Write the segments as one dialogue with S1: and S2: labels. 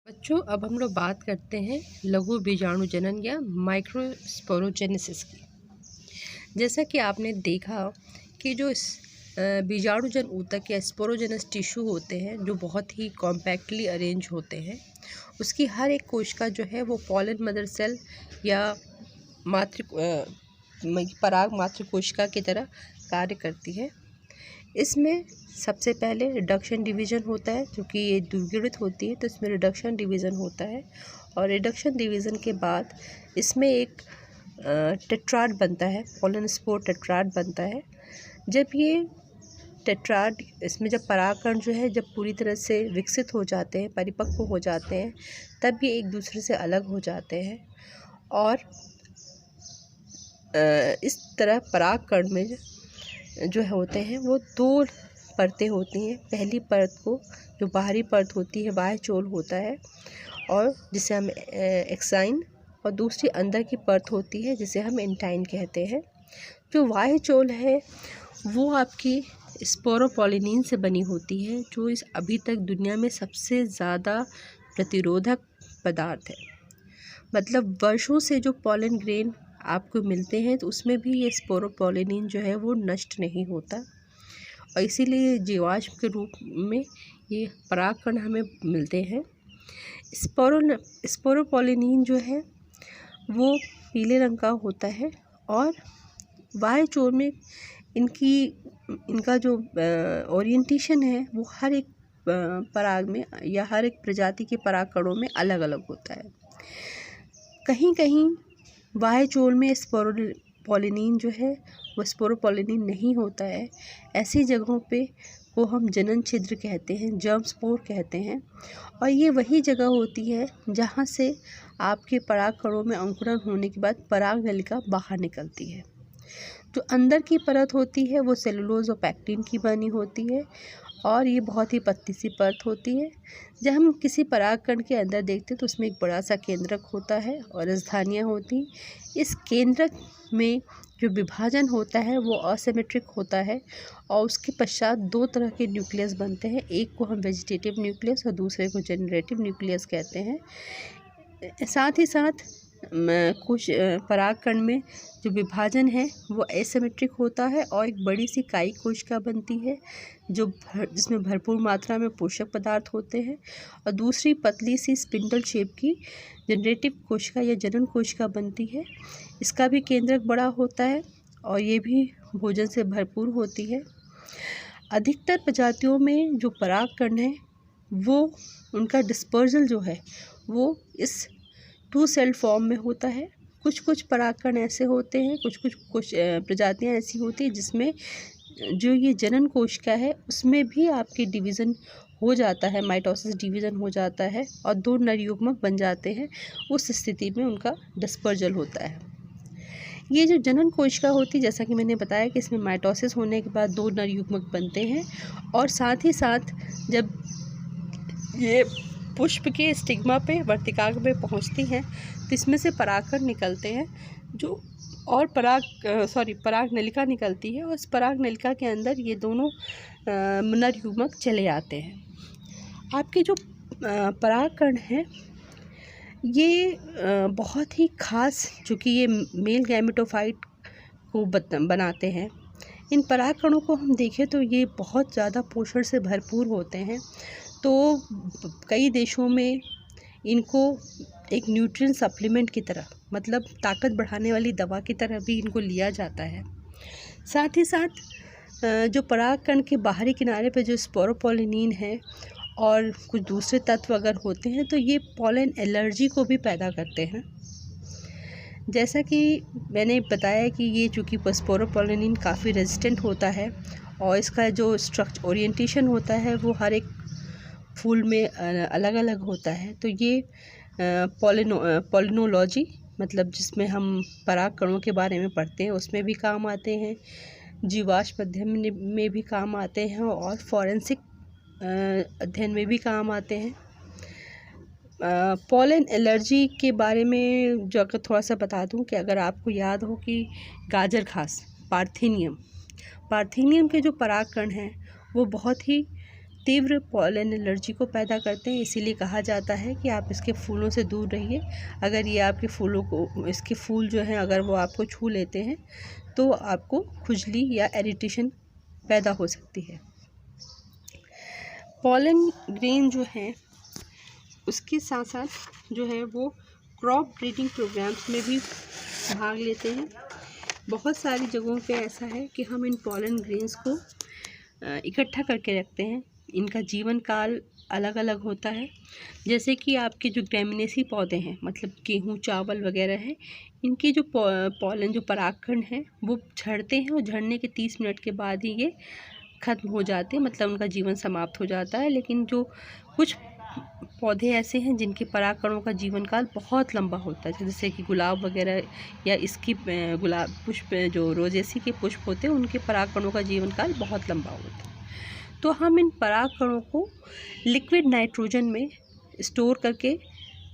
S1: बच्चों, अब हम लोग बात करते हैं लघु बीजाणु जनन या माइक्रोस्पोरोजेनेसिस की। जैसा कि आपने देखा कि जो बीजाणु जन ऊतक या स्पोरोजेनस टिश्यू होते हैं जो बहुत ही कॉम्पैक्टली अरेंज होते हैं, उसकी हर एक कोशिका जो है वो पॉलन मदर सेल या पराग मातृ कोशिका की तरह कार्य करती है। इसमें सबसे पहले रिडक्शन डिवीज़न होता है, क्योंकि ये द्विगुणित होती है तो इसमें रिडक्शन डिवीज़न होता है। और रिडक्शन डिवीज़न के बाद इसमें एक टेट्राड बनता है, पॉलन स्पोर टेट्राड बनता है। जब ये टेट्राड इसमें जब परागकण जो है जब पूरी तरह से विकसित हो जाते हैं, परिपक्व हो जाते हैं, तब ये एक दूसरे से अलग हो जाते हैं। और इस तरह परागकण में जो होते हैं वो दो परतें होती हैं। पहली परत को जो बाहरी परत होती है बाह्य चोल होता है, और जिसे हम एक्साइन, और दूसरी अंदर की परत होती है जिसे हम एंटाइन कहते हैं। जो बाह्य चोल है वो आपकी स्पोरोपोलिनिन से बनी होती है, जो इस अभी तक दुनिया में सबसे ज़्यादा प्रतिरोधक पदार्थ है। मतलब वर्षों से जो पॉलन ग्रेन आपको मिलते हैं तो उसमें भी ये स्पोरोपोलिनिन जो है वो नष्ट नहीं होता, और इसीलिए जीवाश्म के रूप में ये परागकण हमें मिलते हैं। स्पोरोपोलिनिन जो है वो पीले रंग का होता है, और बाह्य चोल में इनका जो ओरिएंटेशन है वो हर एक पराग में या हर एक प्रजाति के परागकणों में अलग अलग होता है। कहीं कहीं बाह्य चोल में स्पोरोपोलिनिन जो है वो स्पोरोपोलिनिन नहीं होता है। ऐसी जगहों पे वो हम जनन छिद्र कहते हैं, जर्म स्पोर कहते हैं, और ये वही जगह होती है जहाँ से आपके परागकणों में अंकुरन होने के बाद पराग नलिका बाहर निकलती है। जो अंदर की परत होती है वो सेलुलोज और पैक्टिन की बनी होती है, और ये बहुत ही पतली सी परत होती है। जब हम किसी परागकण के अंदर देखते हैं तो उसमें एक बड़ा सा केंद्रक होता है और राजधानियाँ होती। इस केंद्रक में जो विभाजन होता है वो असिमेट्रिक होता है, और उसके पश्चात दो तरह के न्यूक्लियस बनते हैं। एक को हम वेजिटेटिव न्यूक्लियस और दूसरे को जनरेटिव न्यूक्लियस कहते हैं। साथ ही साथ कुछ परागकण में जो विभाजन है वो एसिमेट्रिक होता है, और एक बड़ी सी कायी कोशिका बनती है जिसमें भरपूर मात्रा में पोषक पदार्थ होते हैं, और दूसरी पतली सी स्पिंडल शेप की जनरेटिव कोशिका या जनन कोशिका बनती है। इसका भी केंद्रक बड़ा होता है, और ये भी भोजन से भरपूर होती है। अधिकतर प्रजातियों में जो परागकण है वो उनका डिस्पर्जल जो है वो इस टू सेल फॉर्म में होता है। कुछ कुछ परागकण ऐसे होते हैं, कुछ प्रजातियां ऐसी होती हैं जिसमें जो ये जनन कोशिका है उसमें भी आपके डिवीज़न हो जाता है, माइटोसिस डिवीज़न हो जाता है, और दो नर युग्मक बन जाते हैं। उस स्थिति में उनका डिस्पर्जल होता है। ये जो जनन कोशिका होती है, जैसा कि मैंने बताया कि इसमें माइटोसिस होने के बाद दो नर युग्मक बनते हैं, और साथ ही साथ जब ये पुष्प के स्टिग्मा पे वर्तिकाग्र में पहुंचती हैं तो इसमें से परागकण निकलते हैं, जो और पराग नलिका निकलती है, और इस पराग नलिका के अंदर ये दोनों नर युग्मक चले आते हैं। आपके जो परागकण हैं ये बहुत ही खास, चूँकि ये मेल गैमेटोफाइट को बनाते हैं। इन परागकणों को हम देखें तो ये बहुत ज़्यादा पोषण से भरपूर होते हैं, तो कई देशों में इनको एक न्यूट्रिएंट सप्लीमेंट की तरह, मतलब ताकत बढ़ाने वाली दवा की तरह भी इनको लिया जाता है। साथ ही साथ जो परागकण के बाहरी किनारे पे जो स्पोरोपोलिनिन है और कुछ दूसरे तत्व अगर होते हैं तो ये पॉलन एलर्जी को भी पैदा करते हैं। जैसा कि मैंने बताया कि ये चूँकि स्पोरोपोलिनिन काफ़ी रेजिस्टेंट होता है, और इसका जो ओरिएंटेशन होता है वो हर एक फूल में अलग अलग होता है, तो ये पॉलिनोलॉजी, मतलब जिसमें हम परागकणों के बारे में पढ़ते हैं, उसमें भी काम आते हैं, जीवाश्म अध्ययन में भी काम आते हैं, और फॉरेंसिक अध्ययन में भी काम आते हैं। पॉलन एलर्जी के बारे में जो अगर थोड़ा सा बता दूं कि अगर आपको याद हो कि गाजर घास पार्थेनियम के जो परागकण हैं वो बहुत ही तीव्र पॉलन एलर्जी को पैदा करते हैं, इसीलिए कहा जाता है कि आप इसके फूलों से दूर रहिए। अगर ये आपके फूलों को, इसके फूल जो हैं अगर वो आपको छू लेते हैं तो आपको खुजली या इरिटेशन पैदा हो सकती है। पॉलन ग्रेन जो है उसके साथ साथ जो है वो क्रॉप ब्रीडिंग प्रोग्राम्स में भी भाग लेते हैं। बहुत सारी जगहों पे ऐसा है कि हम इन पॉलन ग्रेन्स को इकट्ठा करके रखते हैं। इनका जीवन काल अलग अलग होता है। जैसे कि आपके जो ग्रेमिनेसी पौधे हैं, मतलब गेहूँ, चावल वगैरह हैं, इनके जो पॉलन जो परागकण हैं वो झड़ते हैं और झड़ने के 30 मिनट के बाद ही ये ख़त्म हो जाते हैं, मतलब उनका जीवन समाप्त हो जाता है। लेकिन जो कुछ पौधे ऐसे हैं जिनके परागकणों का जीवन काल बहुत लंबा होता है, जैसे कि गुलाब वगैरह या इसकी गुलाब पुष्प, जो रोजेसी के पुष्प होते हैं, उनके परागकणों का जीवन काल बहुत लंबा होता है। तो हम इन परागकणों को लिक्विड नाइट्रोजन में स्टोर करके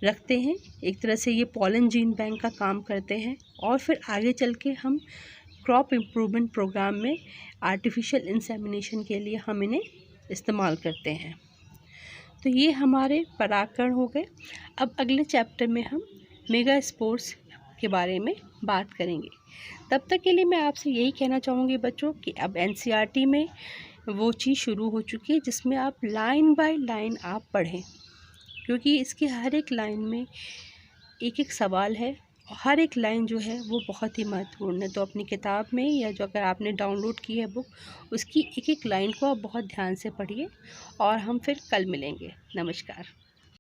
S1: रखते हैं। एक तरह से ये पॉलन जीन बैंक का काम करते हैं और फिर आगे चल के हम क्रॉप इम्प्रूवमेंट प्रोग्राम में आर्टिफिशियल इंसेमिनेशन के लिए हम इन्हें इस्तेमाल करते हैं। तो ये हमारे परागकण हो गए। अब अगले चैप्टर में हम मेगास्पोर्स के बारे में बात करेंगे। तब तक के लिए मैं आपसे यही कहना चाहूँगी बच्चों कि अब NCERT में वो चीज़ शुरू हो चुकी है जिसमें आप लाइन बाय लाइन आप पढ़ें, क्योंकि इसकी हर एक लाइन में एक एक सवाल है और हर एक लाइन जो है वो बहुत ही महत्वपूर्ण है। तो अपनी किताब में या जो अगर आपने डाउनलोड की है बुक, उसकी एक एक लाइन को आप बहुत ध्यान से पढ़िए और हम फिर कल मिलेंगे। नमस्कार।